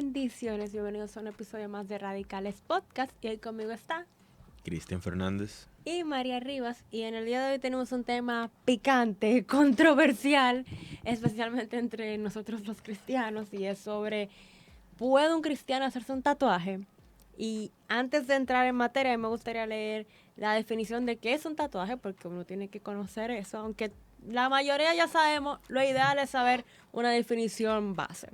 Bendiciones, bienvenidos a un episodio más de Radicales Podcast. Y hoy conmigo está Cristian Fernández y María Rivas. Y en el día de hoy tenemos un tema picante, controversial, especialmente entre nosotros los cristianos. Y es sobre, ¿puede un cristiano hacerse un tatuaje? Y antes de entrar en materia, me gustaría leer la definición de qué es un tatuaje, porque uno tiene que conocer eso. Aunque la mayoría ya sabemos, lo ideal es saber una definición base.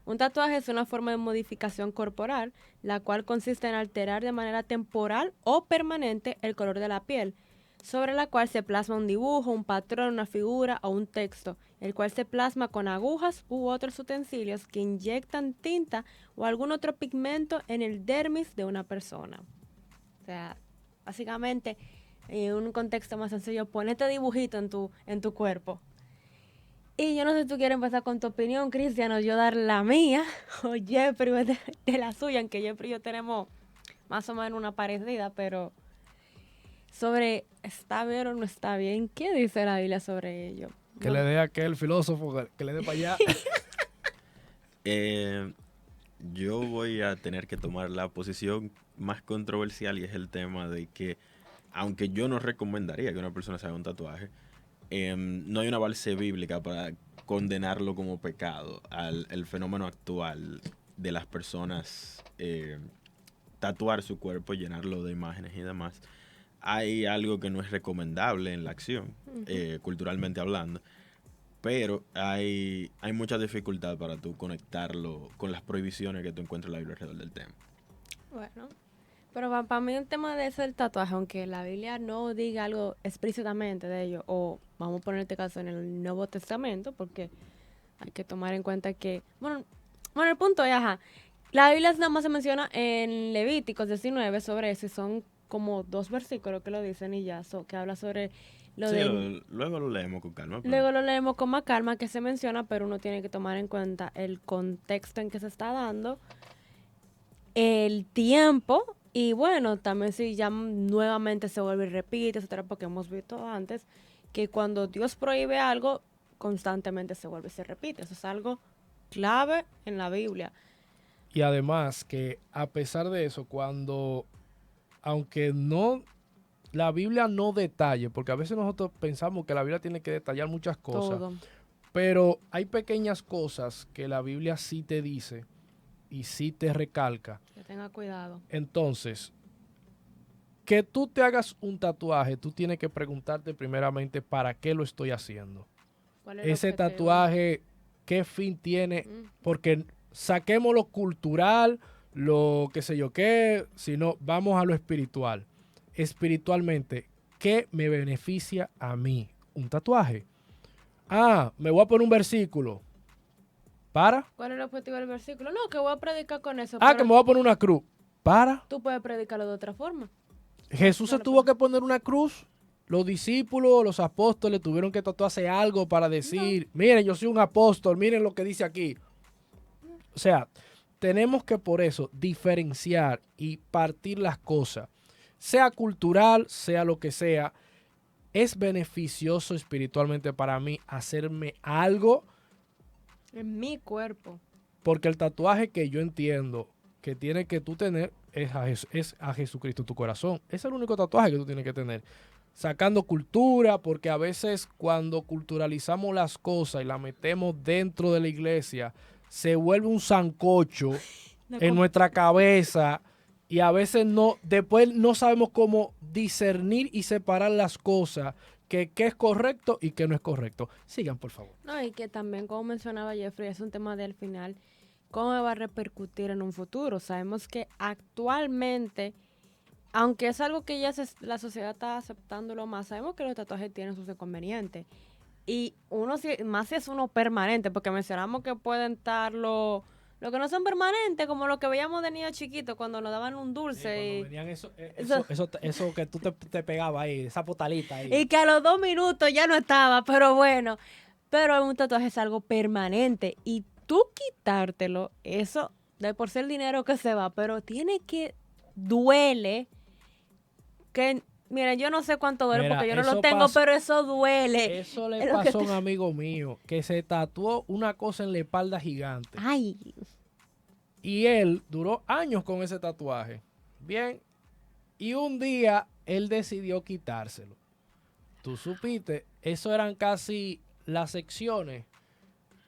Un tatuaje es una forma de modificación corporal, la cual consiste en alterar de manera temporal o permanente el color de la piel, sobre la cual se plasma un dibujo, un patrón, una figura o un texto, el cual se plasma con agujas u otros utensilios que inyectan tinta o algún otro pigmento en el dermis de una persona. O sea, básicamente, en un contexto más sencillo, ponete dibujito en tu cuerpo. Y yo no sé si tú quieres empezar con tu opinión, Cristian, o yo dar la mía, o Jeffrey de la suya, aunque Jeffrey y yo tenemos más o menos una parecida, pero sobre ¿está bien o no está bien? ¿Qué dice la Biblia sobre ello? Que le dé a aquel filósofo, que le dé para allá. Yo voy a tener que tomar la posición más controversial y es el tema de que, aunque yo no recomendaría que una persona se haga un tatuaje, no hay una base bíblica para condenarlo como pecado al el fenómeno actual de las personas tatuar su cuerpo, llenarlo de imágenes y demás. Hay algo que no es recomendable en la acción, culturalmente hablando, pero hay mucha dificultad para tú conectarlo con las prohibiciones que tú encuentras en la Biblia alrededor del tema. Bueno, pero para mí un tema de eso del tatuaje, aunque la Biblia no diga algo explícitamente de ello, o vamos a poner este caso en el Nuevo Testamento, porque hay que tomar en cuenta que, bueno, el punto es, la Biblia nada más se menciona en Levíticos 19 sobre eso, y son como 2 versículos que lo dicen y ya, que habla sobre lo Sí, de... luego lo leemos con calma. Luego lo leemos con más calma que se menciona, pero uno tiene que tomar en cuenta el contexto en que se está dando, el tiempo, y bueno, también si ya nuevamente se vuelve y repite, etcétera, porque hemos visto antes que cuando Dios prohíbe algo, constantemente se vuelve y se repite. Eso es algo clave en la Biblia. Y además que a pesar de eso, aunque no, la Biblia no detalle, porque a veces nosotros pensamos que la Biblia tiene que detallar muchas cosas, Todo. pero hay pequeñas cosas que la Biblia sí te dice y sí te recalca. Que tenga cuidado. Entonces, que tú te hagas un tatuaje, tú tienes que preguntarte primeramente para qué lo estoy haciendo. ¿Cuál es el Ese objetivo? tatuaje, ¿qué fin tiene? Porque saquemos lo cultural, lo qué sé yo qué, sino vamos a lo espiritual. Espiritualmente, ¿qué me beneficia a mí? Un tatuaje. Me voy a poner un versículo. ¿Para? ¿Cuál es el objetivo del versículo? No, que voy a predicar con eso. Que pero me voy a poner una cruz. ¿Para? tú puedes predicarlo de otra forma. Jesús se tuvo que poner una cruz. Los discípulos, los apóstoles tuvieron que tatuarse algo para decir, miren, yo soy un apóstol, miren lo que dice aquí. O sea, tenemos que por eso diferenciar y partir las cosas. Sea cultural, sea lo que sea, es beneficioso espiritualmente para mí hacerme algo. En mi cuerpo. Porque el tatuaje que yo entiendo que tiene que tú tener es a Jesucristo en tu corazón. Es el único tatuaje que tú tienes que tener. Sacando cultura, porque a veces cuando culturalizamos las cosas y las metemos dentro de la iglesia, se vuelve un sancocho en nuestra cabeza y a veces después no sabemos cómo discernir y separar las cosas, qué es correcto y qué no es correcto. Sigan, por favor. No, y que también, como mencionaba Jeffrey, es un tema del final, ¿cómo va a repercutir en un futuro? Sabemos que actualmente, aunque es algo que ya la sociedad está aceptándolo más, sabemos que los tatuajes tienen sus inconvenientes. Y más si es uno permanente, porque mencionamos que pueden estar lo que no son permanentes, como lo que veíamos de niños chiquitos cuando nos daban un dulce. Venían eso que tú te pegabas ahí, esa potalita ahí. Y que a los 2 minutos ya no estaba, pero bueno. Pero un tatuaje es algo permanente. Y tú quitártelo, eso de por sí el dinero que se va, pero duele. Mira, yo no sé cuánto duele porque yo no lo tengo, pero eso duele. Eso le pasó a un amigo mío que se tatuó una cosa en la espalda gigante. Ay. Y él duró años con ese tatuaje. Bien. Y un día él decidió quitárselo. Tú supiste, eso eran casi las secciones.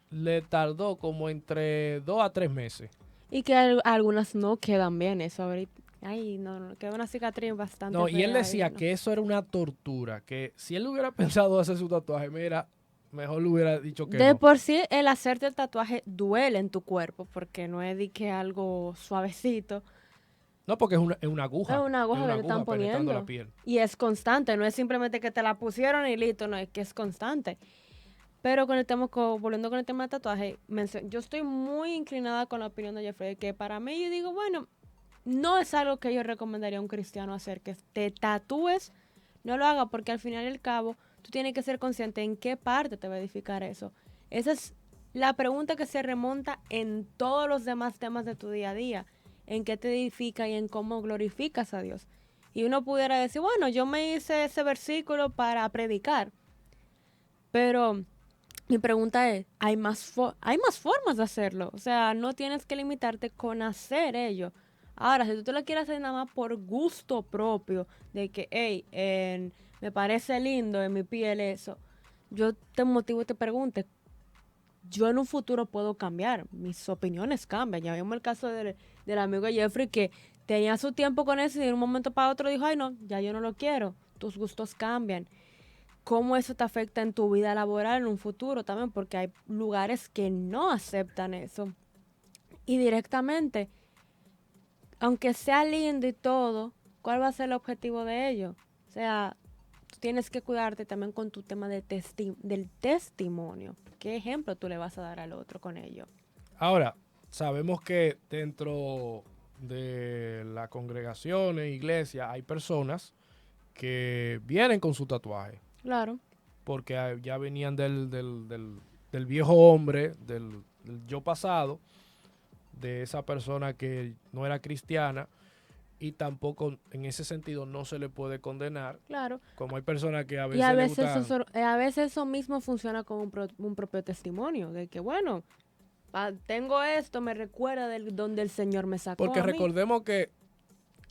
Le tardó como entre 2 a 3 meses. Y que algunas no quedan bien, eso ahorita. Ay, no, queda una cicatriz bastante No, y él fea decía ahí, ¿no? que eso era una tortura, que si él hubiera pensado hacer su tatuaje, mira, mejor le hubiera dicho que De no. por sí, el hacerte el tatuaje duele en tu cuerpo, porque no es de que algo suavecito. No, porque es una Es aguja. una Es aguja una que te aguja están penetrando la poniendo. piel. Y es constante, no es simplemente que te la pusieron y listo, no, es que es constante. Pero con el tema, volviendo con el tema de tatuaje, yo estoy muy inclinada con la opinión de Jeffrey, que para mí yo digo, bueno, no es algo que yo recomendaría a un cristiano hacer, que te tatúes, no lo haga, porque al final y al cabo, tú tienes que ser consciente en qué parte te va a edificar eso. Esa es la pregunta que se remonta en todos los demás temas de tu día a día, en qué te edifica y en cómo glorificas a Dios. Y uno pudiera decir, bueno, yo me hice ese versículo para predicar, pero mi pregunta es, hay más formas de hacerlo. O sea, no tienes que limitarte con hacer ello. Ahora, si tú te lo quieres hacer nada más por gusto propio, de que, hey, me parece lindo en mi piel eso, yo te motivo y te pregunto, yo en un futuro puedo cambiar, mis opiniones cambian. Ya vimos el caso del amigo Jeffrey que tenía su tiempo con eso y de un momento para otro dijo, ay no, ya yo no lo quiero, tus gustos cambian. Cómo eso te afecta en tu vida laboral en un futuro también, porque hay lugares que no aceptan eso. Y directamente, aunque sea lindo y todo, ¿cuál va a ser el objetivo de ello? O sea, tú tienes que cuidarte también con tu tema del testimonio. ¿Qué ejemplo tú le vas a dar al otro con ello? Ahora, sabemos que dentro de las congregaciones, iglesias, hay personas que vienen con su tatuaje. Claro. Porque ya venían del viejo hombre, del yo pasado, de esa persona que no era cristiana, y tampoco en ese sentido no se le puede condenar, Claro. como hay personas que a Y veces a le veces, gustan. a veces eso mismo funciona como un propio testimonio, de que bueno, tengo esto, me recuerda donde el Señor me sacó Porque a mí. recordemos que,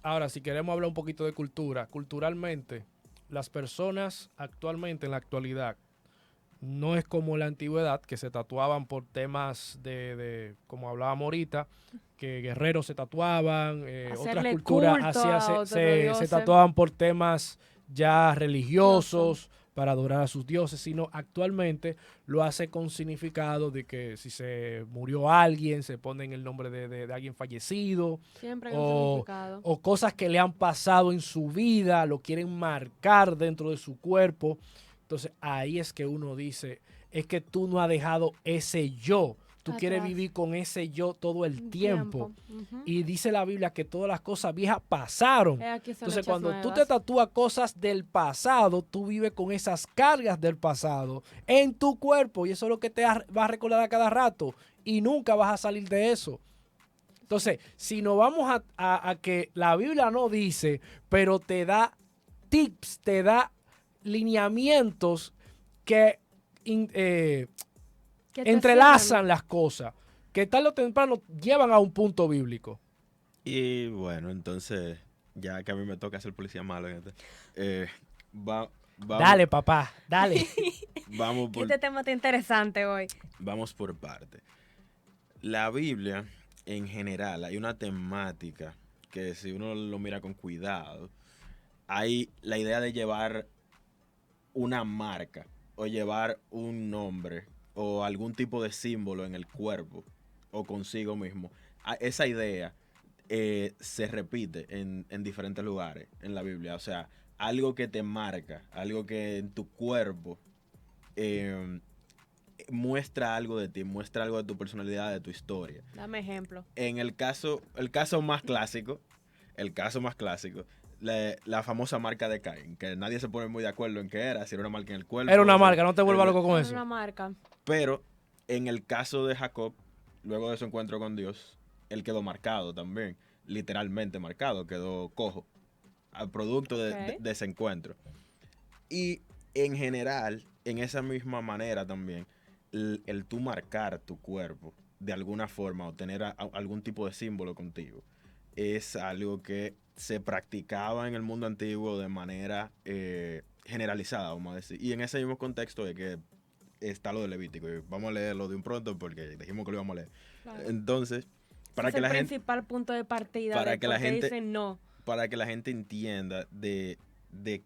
ahora si queremos hablar un poquito de cultura, culturalmente, las personas actualmente, en la actualidad, no es como la antigüedad, que se tatuaban por temas como hablábamos ahorita, que guerreros se tatuaban, otras Hacerle culturas culto a otros se dioses. tatuaban por temas ya Religioso. religiosos, para adorar a sus dioses, sino actualmente lo hace con significado de que si se murió alguien, se pone en el nombre de alguien fallecido, Siempre hay un o, significado. o cosas que le han pasado en su vida, lo quieren marcar dentro de su cuerpo. Entonces ahí es que uno dice, es que tú no has dejado ese yo. Tú quieres Atrás. vivir con ese yo todo el Un tiempo. Ujú. Y dice la Biblia que todas las cosas viejas pasaron. Aquí son Entonces hechas cuando tú te nuevas. tatúas cosas del pasado, tú vives con esas cargas del pasado en tu cuerpo. Y eso es lo que te va a recordar a cada rato. Y nunca vas a salir de eso. Entonces, si nos vamos a que la Biblia no dice, pero te da tips, te da lineamientos que Que te entrelazan sirvan. las cosas, que tarde o temprano llevan a un punto bíblico. Y bueno, entonces, ya que a mí me toca ser policía malo, gente, vamos, Dale, papá, dale. vamos Que por, este tema está interesante hoy. vamos por parte. La Biblia, en general, hay una temática que si uno lo mira con cuidado, hay la idea de llevar una marca o llevar un nombre o algún tipo de símbolo en el cuerpo o consigo mismo. Esa idea se repite en diferentes lugares en la Biblia. O sea, algo que te marca, algo que en tu cuerpo eh, muestra algo de ti, muestra algo de tu personalidad, de tu historia. Dame ejemplo. En el caso más clásico, la famosa marca de Caín, que nadie se pone muy de acuerdo en qué era, si era una marca en el cuerpo. Era una si marca, no te vuelvas loco con Era eso. una marca. Pero en el caso de Jacob, luego de su encuentro con Dios, él quedó marcado también, literalmente marcado, quedó cojo, al producto Ok. de ese encuentro. Y en general, en esa misma manera también, el tú marcar tu cuerpo de alguna forma o tener algún tipo de símbolo contigo es algo que se practicaba en el mundo antiguo de manera generalizada, vamos a decir. Y en ese mismo contexto de que está lo de Levítico. Y vamos a leerlo de un pronto porque dijimos que lo íbamos a leer. Claro. Entonces, para Ese que es la el gente, principal punto de partida para de que por la qué gente, dicen no. para que la gente entienda de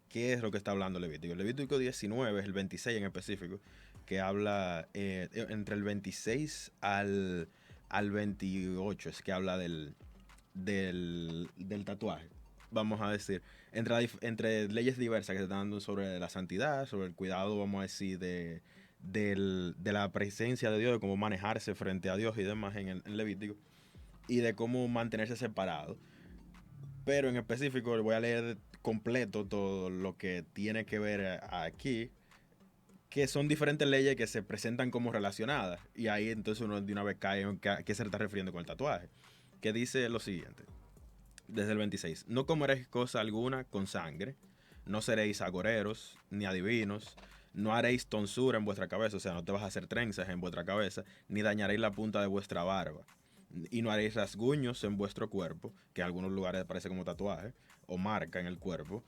qué es lo que está hablando Levítico. Levítico 19 es el 26 en específico, que habla entre el 26 al 28, es que habla del tatuaje. Vamos a decir, entre leyes diversas que se están dando sobre la santidad, sobre el cuidado, vamos a decir, de la presencia de Dios, de cómo manejarse frente a Dios y demás en Levítico, y de cómo mantenerse separado. Pero en específico voy a leer completo todo lo que tiene que ver aquí, que son diferentes leyes que se presentan como relacionadas. Y ahí entonces uno de una vez cae en a qué se está refiriendo con el tatuaje. Que dice lo siguiente, desde el 26. No comeréis cosa alguna con sangre, no seréis agoreros, ni adivinos, no haréis tonsura en vuestra cabeza, o sea, no te vas a hacer trenzas en vuestra cabeza, ni dañaréis la punta de vuestra barba. Y no haréis rasguños en vuestro cuerpo, que en algunos lugares parece como tatuaje, o marca en el cuerpo,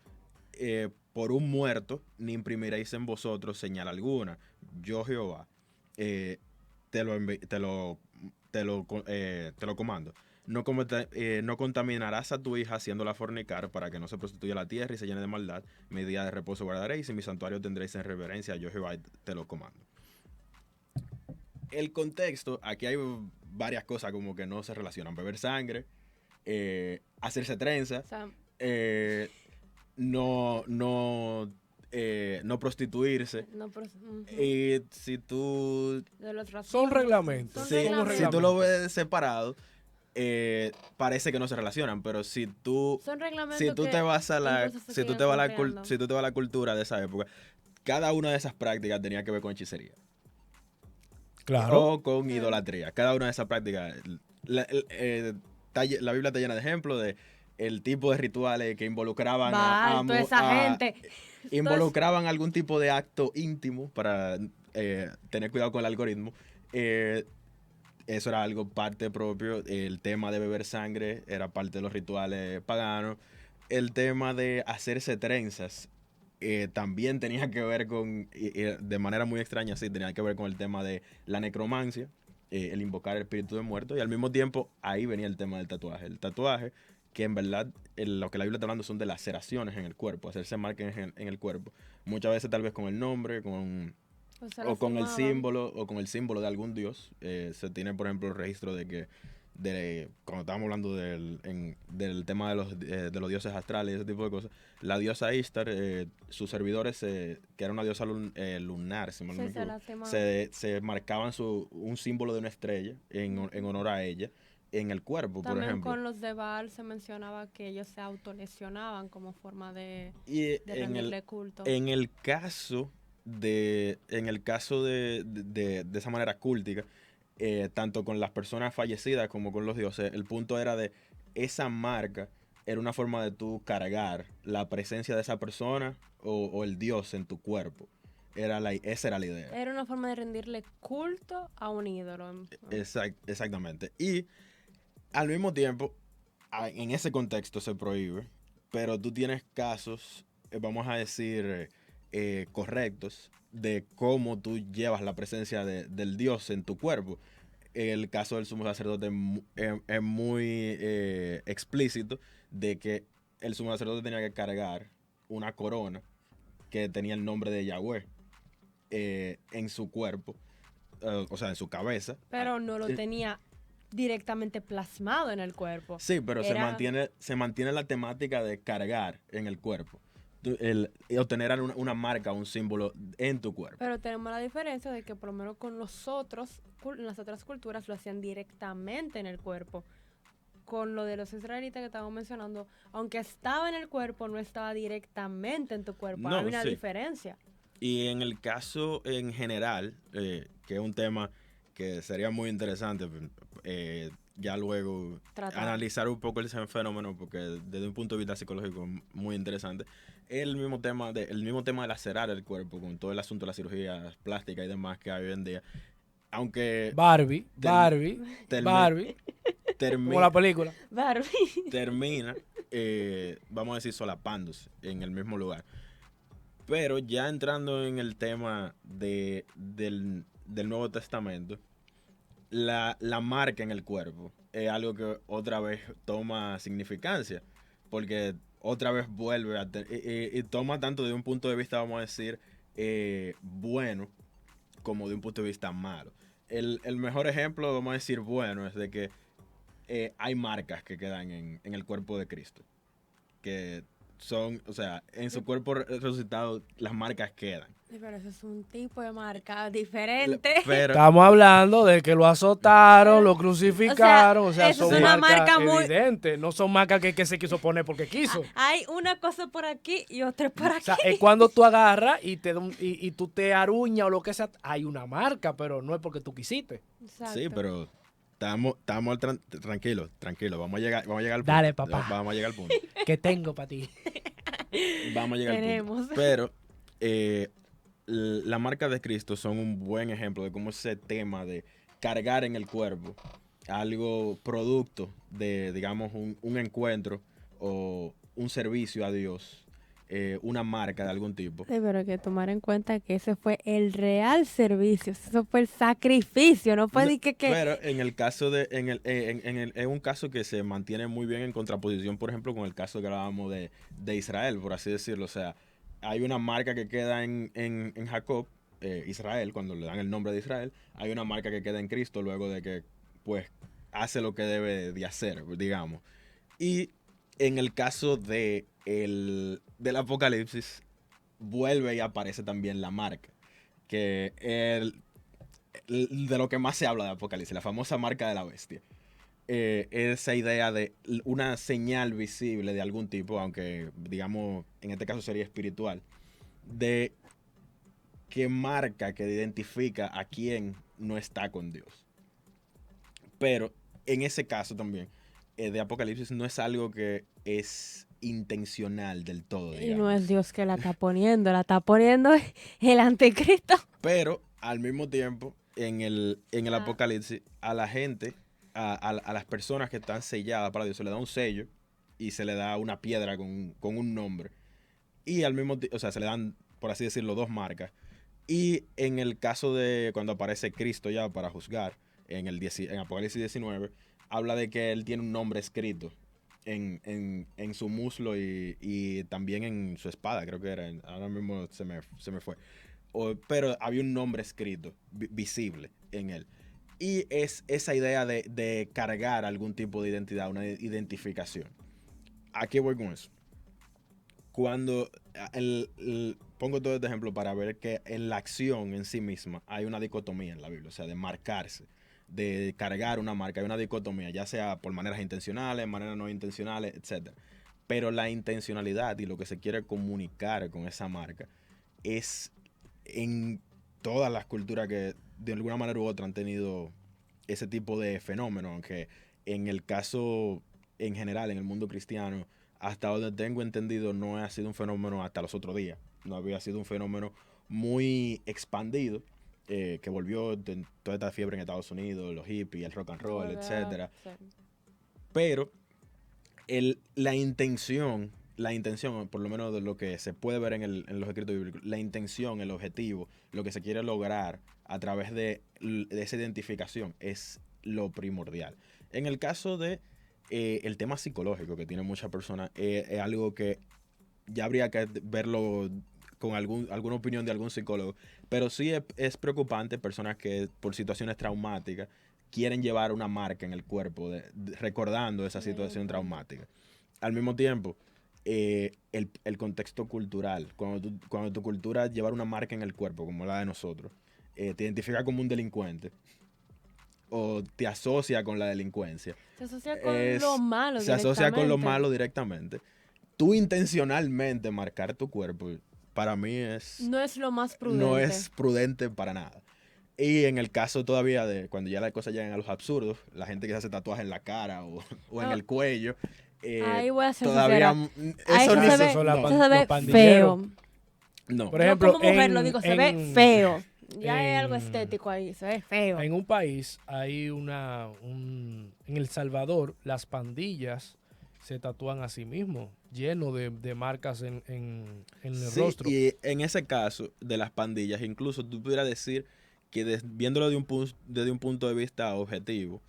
por un muerto, ni imprimiréis en vosotros señal alguna. Yo, Jehová, eh, te lo comando. No contaminarás a tu hija haciéndola fornicar para que no se prostituya la tierra y se llene de maldad. Mi día de reposo guardaréis y mi santuario tendréis en reverencia. Yo, Jehová, te lo comando. El contexto, aquí hay varias cosas como que no se relacionan. Beber sangre, hacerse trenza, O sea, eh, no, no, no prostituirse. no, Y si tú, de los rasguños. Son reglamentos. Son si, reglamentos. si tú lo ves separado, parece que no se relacionan, pero si tú Son reglamentos si tú que te vas a la incluso se si tú siguen te vas a la cumpliendo. si tú te vas a la cultura de esa época, cada una de esas prácticas tenía que ver con hechicería Claro. o con idolatría. Cada una de esas prácticas la Biblia está llena de ejemplos de el tipo de rituales que involucraban Baal, toda esa gente. involucraban algún tipo de acto íntimo para tener cuidado con el algoritmo. Eso era algo parte propio. El tema de beber sangre era parte de los rituales paganos. El tema de hacerse trenzas también tenía que ver con, de manera muy extraña, sí, tenía que ver con el tema de la necromancia, el invocar el espíritu de muerto. Y al mismo tiempo, ahí venía el tema del tatuaje. El tatuaje, que en verdad, lo que la Biblia está hablando son de laceraciones en el cuerpo, hacerse marcas en el cuerpo. Muchas veces tal vez con el nombre, o con el símbolo de algún dios. Se tiene, por ejemplo, el registro de que cuando estábamos hablando del tema de los dioses astrales y ese tipo de cosas, la diosa Ishtar, sus servidores, que era una diosa lunar, si mal no me equivoco, se marcaban un símbolo de una estrella en honor a ella en el cuerpo, También por ejemplo. con los de Baal se mencionaba que ellos se autolesionaban como forma de Y rendirle culto. en el caso de esa manera cúltica, tanto con las personas fallecidas como con los dioses, el punto era de esa marca era una forma de tú cargar la presencia de esa persona o el dios en tu cuerpo. Esa era la idea. Era una forma de rendirle culto a un ídolo. Exactamente. Y al mismo tiempo, en ese contexto se prohíbe, pero tú tienes casos, vamos a decir, correctos de cómo tú llevas la presencia del Dios en tu cuerpo. El caso del sumo sacerdote es muy explícito de que el sumo sacerdote tenía que cargar una corona que tenía el nombre de Yahweh en su cuerpo, o sea, en su cabeza. Pero no lo tenía directamente plasmado en el cuerpo. Sí, pero se mantiene la temática de cargar en el cuerpo. Y obtener una marca, un símbolo en tu cuerpo. Pero tenemos la diferencia de que por lo menos con en las otras culturas lo hacían directamente en el cuerpo. Con lo de los israelitas que estábamos mencionando, aunque estaba en el cuerpo, no estaba directamente en tu cuerpo. No, Hay una sí. diferencia. Y en el caso en general, que es un tema que sería muy interesante, ya luego analizar un poco ese fenómeno, porque desde un punto de vista psicológico es muy interesante. El mismo tema de lacerar el cuerpo, con todo el asunto de las cirugías plásticas y demás que hay hoy en día, aunque Barbie, termi- como la película. Barbie. termina, vamos a decir, solapándose en el mismo lugar. Pero ya entrando en el tema del Nuevo Testamento, la marca en el cuerpo es algo que otra vez toma significancia, porque otra vez vuelve y toma tanto de un punto de vista, vamos a decir, bueno, como de un punto de vista malo. El mejor ejemplo, vamos a decir, bueno, es de que hay marcas que quedan en el cuerpo de Cristo, que son, o sea, en su cuerpo resucitado las marcas quedan. Sí, pero eso es un tipo de marca diferente. Pero, Estamos hablando de que lo azotaron, lo crucificaron, o sea, eso son es una marcas marca muy- evidentes, no son marcas que se quiso poner porque quiso. Hay una cosa por aquí y otra por O aquí. sea, es cuando tú agarras y tú te aruñas o lo que sea, hay una marca, pero no es porque tú quisiste. Exacto. sí, pero estamos tranquilos, vamos a llegar al punto. Dale, papá. Vamos a llegar al punto. ¿Qué tengo para ti? Vamos a llegar al Tenemos. punto. Pero las marcas de Cristo son un buen ejemplo de cómo ese tema de cargar en el cuerpo algo producto de, digamos, un encuentro o un servicio a Dios, una marca de algún tipo. Sí, pero hay que tomar en cuenta que ese fue el real servicio, eso fue el sacrificio, no fue de que... Pero en el caso de, es un caso que se mantiene muy bien en contraposición, por ejemplo, con el caso que hablábamos de Israel, por así decirlo. O sea, hay una marca que queda en Jacob, Israel, cuando le dan el nombre de Israel. Hay una marca que queda en Cristo luego de que, pues, hace lo que debe de hacer, digamos. Y en el caso del Apocalipsis, vuelve y aparece también la marca, que de lo que más se habla de Apocalipsis, la famosa marca de la bestia. Esa idea de una señal visible de algún tipo, aunque digamos en este caso sería espiritual, de que marca, que identifica a quien no está con Dios. Pero en ese caso también, de Apocalipsis no es algo que es intencional del todo, Y digamos. no es Dios que la está poniendo el anticristo. Pero al mismo tiempo, en el Ah. Apocalipsis, a la gente, a las personas que están selladas para Dios, se le da un sello y se le da una piedra con un nombre. Y al mismo tiempo, o sea, se le dan, por así decirlo, dos marcas. Y en el caso de cuando aparece Cristo ya para juzgar, en Apocalipsis 19, habla de que él tiene un nombre escrito en su muslo y también en su espada, creo que era. Ahora mismo se me fue. Pero había un nombre escrito, visible en él. Y es esa idea de cargar algún tipo de identidad, una identificación. ¿A qué voy con eso? Cuando pongo todo este ejemplo para ver que en la acción en sí misma hay una dicotomía en la Biblia, o sea, de marcarse, de cargar una marca, hay una dicotomía, ya sea por maneras intencionales, maneras no intencionales, etc. Pero la intencionalidad y lo que se quiere comunicar con esa marca es en todas las culturas que de alguna manera u otra han tenido ese tipo de fenómeno, aunque en el caso en general, en el mundo cristiano, hasta donde tengo entendido, no ha sido un fenómeno hasta los otros días. No había sido un fenómeno muy expandido, que volvió toda esta fiebre en Estados Unidos, los hippies, el rock and roll, etcétera. Pero la intención, por lo menos de lo que se puede ver en los escritos bíblicos, la intención, el objetivo, lo que se quiere lograr a través de esa identificación es lo primordial. En el caso de el tema psicológico que tiene muchas personas, es algo que ya habría que verlo con alguna opinión de algún psicólogo, pero sí es preocupante personas que por situaciones traumáticas quieren llevar una marca en el cuerpo recordando esa situación traumática. Al mismo tiempo, el contexto cultural, cuando tu cultura llevar una marca en el cuerpo como la de nosotros, te identifica como un delincuente o te asocia con la delincuencia. Se asocia con lo malo. Se asocia con lo malo directamente. Tú intencionalmente marcar tu cuerpo, para mí no es lo más prudente. No es prudente para nada. Y en el caso todavía de cuando ya las cosas llegan a los absurdos, la gente que se hace tatuajes en la cara o en el cuello, ahí voy a ser todavía eso se ve los feo. pandilleros. No. Por ejemplo, yo como mujer lo digo, se ve feo. Ya hay algo estético ahí, se ve feo. En un país hay en El Salvador, las pandillas se tatúan a sí mismos, lleno de marcas en el Sí, rostro. y en ese caso de las pandillas, incluso tú pudieras decir que viéndolo desde un punto de vista objetivo,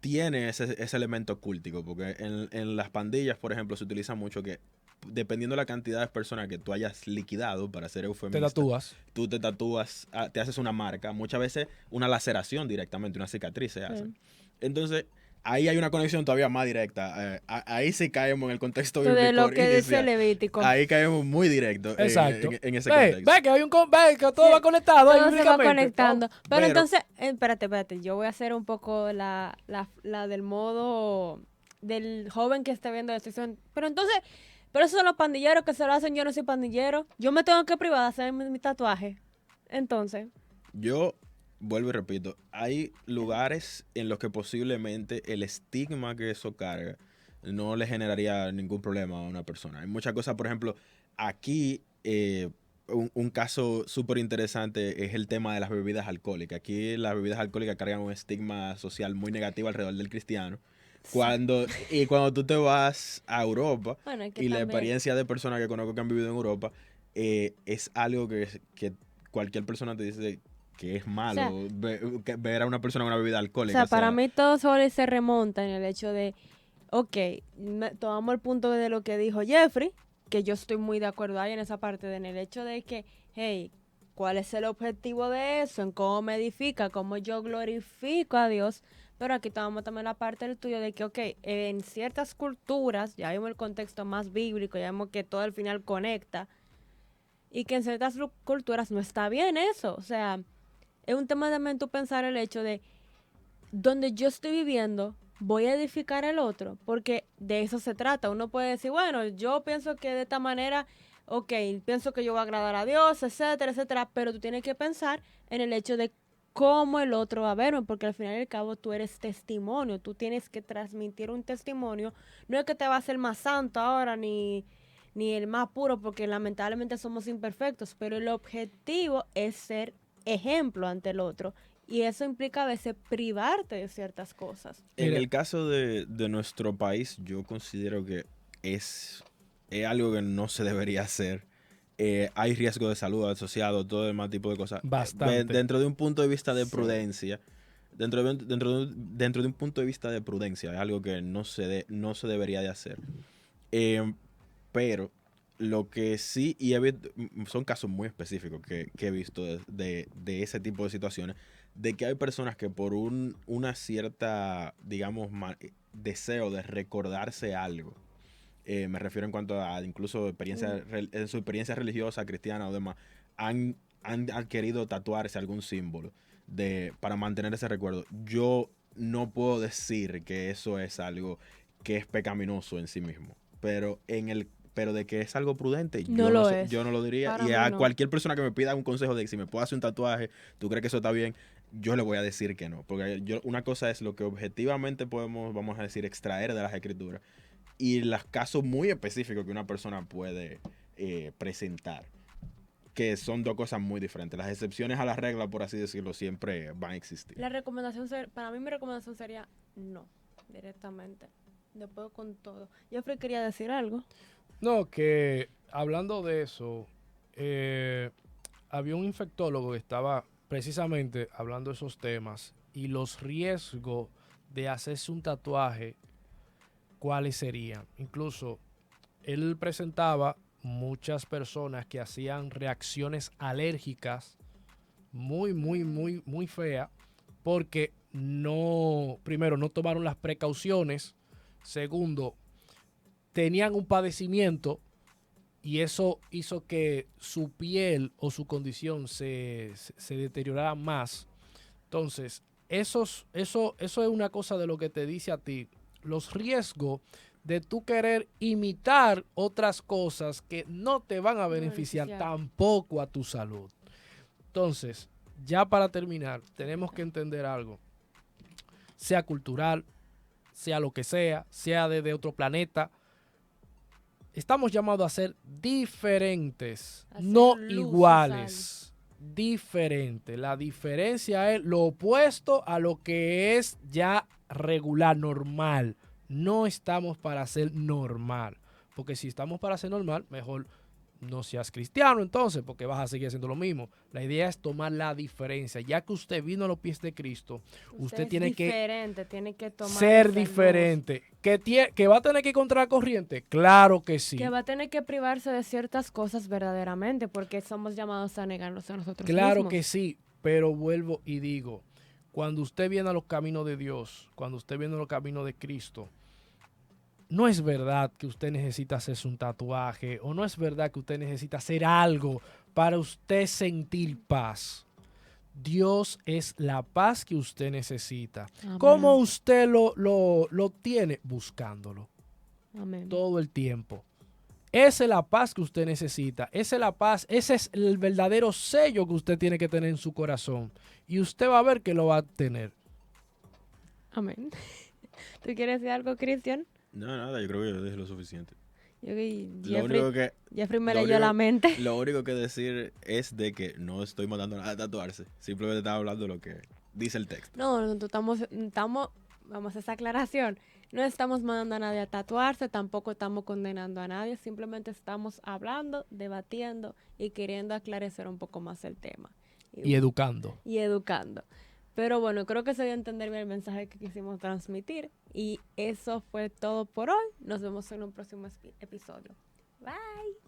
tiene ese elemento cultico, porque en las pandillas, por ejemplo, se utiliza mucho que, dependiendo de la cantidad de personas que tú hayas liquidado, para ser Te eufemista, tatúas. tú te tatúas, te haces una marca, muchas veces una laceración directamente, una cicatriz se hace. Sí. Entonces, ahí hay una conexión todavía más directa. Ahí sí caemos en el contexto Todo de bíblico lo que dice inicial. Levítico. Ahí caemos muy directo Exacto. en ese Ve contexto. que hay ve que todo Sí, va conectado ahí todo se va bíblicamente. conectando. Pero Pero- entonces, espérate, yo voy a hacer un poco la del modo del joven que está viendo esto. Pero entonces, pero esos son los pandilleros que se lo hacen, yo no soy pandillero. Yo me tengo que privar de hacer mi tatuaje. Entonces, Yo vuelvo y repito, hay lugares en los que posiblemente el estigma que eso carga no le generaría ningún problema a una persona. Hay muchas cosas, por ejemplo, aquí un caso súper interesante es el tema de las bebidas alcohólicas. Aquí las bebidas alcohólicas cargan un estigma social muy negativo alrededor del cristiano. Cuando tú te vas a Europa bueno, es que y la también. experiencia de personas que conozco que han vivido en Europa es algo que cualquier persona te dice que es malo ver a una persona con una bebida O alcohólica. sea, para mí todo se remonta en el hecho de, ok, tomamos el punto de lo que dijo Jeffrey, que yo estoy muy de acuerdo ahí en esa parte, en el hecho de que, hey, ¿cuál es el objetivo de eso? En cómo me edifica, cómo yo glorifico a Dios. Pero aquí tomamos también la parte del tuyo de que, ok, en ciertas culturas, ya vimos el contexto más bíblico, ya vimos que todo al final conecta, y que en ciertas culturas no está bien eso. O sea, es un tema también tú pensar el hecho de donde yo estoy viviendo, voy a edificar el otro, porque de eso se trata. Uno puede decir, bueno, yo pienso que de esta manera, ok, pienso que yo voy a agradar a Dios, etcétera, etcétera, pero tú tienes que pensar en el hecho de cómo el otro va a verme, porque al final y al cabo tú eres testimonio, tú tienes que transmitir un testimonio, no es que te va a hacer más santo ahora, ni el más puro, porque lamentablemente somos imperfectos, pero el objetivo es ser ejemplo ante el otro. Y eso implica a veces privarte de ciertas cosas. En Mira. el caso de nuestro país, yo considero que es algo que no se debería hacer. Hay riesgo de salud asociado, todo demás tipo de cosas. Bastante. Dentro de un punto de vista de Sí. prudencia, dentro de un punto de vista de prudencia, es algo que no se debería de hacer. Pero lo que sí, son casos muy específicos que he visto de ese tipo de situaciones, de que hay personas que por una cierta, digamos, deseo de recordarse algo, me refiero en cuanto a incluso en su experiencia religiosa, cristiana o demás, han querido tatuarse algún símbolo para mantener ese recuerdo. Yo no puedo decir que eso es algo que es pecaminoso en sí mismo, pero de que es algo prudente, No lo es. yo no lo diría. Para Y mí a no. cualquier persona que me pida un consejo de que si me puedo hacer un tatuaje, ¿tú crees que eso está bien? Yo le voy a decir que no. Porque una cosa es lo que objetivamente vamos a decir, extraer de las escrituras. Y los casos muy específicos que una persona puede presentar. Que son dos cosas muy diferentes. Las excepciones a la regla, por así decirlo, siempre van a existir. Para mí mi recomendación sería no, directamente. Después con todo. Jeffrey quería decir algo. No, que hablando de eso, había un infectólogo que estaba precisamente hablando de esos temas y los riesgos de hacerse un tatuaje, cuáles serían. Incluso él presentaba muchas personas que hacían reacciones alérgicas muy feas porque primero, no tomaron las precauciones. Segundo, tenían un padecimiento y eso hizo que su piel o su condición se deteriorara más. Entonces, eso es una cosa de lo que te dice a ti. Los riesgos de tú querer imitar otras cosas que no te van a beneficiar tampoco a tu salud. Entonces, ya para terminar, tenemos que entender algo. Sea cultural, sea lo que sea de otro planeta, estamos llamados a ser diferentes, no iguales. diferente. La diferencia es lo opuesto a lo que es ya regular, normal. No estamos para ser normal. Porque si estamos para ser normal, mejor no seas cristiano entonces, porque vas a seguir haciendo lo mismo. La idea es tomar la diferencia. Ya que usted vino a los pies de Cristo, usted tiene que tomar ser esa diferente. ¿Que va a tener que encontrar corriente? Claro que sí. que va a tener que privarse de ciertas cosas verdaderamente, porque somos llamados a negarnos a nosotros Claro mismos. que sí, pero vuelvo y digo, cuando usted viene a los caminos de Dios, cuando usted viene a los caminos de Cristo, no es verdad que usted necesita hacerse un tatuaje o no es verdad que usted necesita hacer algo para usted sentir paz. Dios es la paz que usted necesita. Amén. ¿Cómo usted lo obtiene? Buscándolo Amén. todo el tiempo. Esa es la paz que usted necesita. Esa es la paz. Ese es el verdadero sello que usted tiene que tener en su corazón. Y usted va a ver que lo va a tener. Amén. ¿Tú quieres decir algo, Cristian? No, nada, yo creo que yo dije lo suficiente. Yo que Lo único Jeffrey me lo leyó la único- mente. Lo único que decir es de que no estoy mandando nada a tatuarse. Simplemente estaba hablando de lo que dice el texto. No, vamos a hacer esa aclaración. No estamos mandando a nadie a tatuarse, tampoco estamos condenando a nadie, simplemente estamos hablando, debatiendo y queriendo aclarecer un poco más el tema. Y educando. Y educando. Pero bueno, creo que se dio a entender bien el mensaje que quisimos transmitir. Y eso fue todo por hoy. Nos vemos en un próximo episodio. Bye.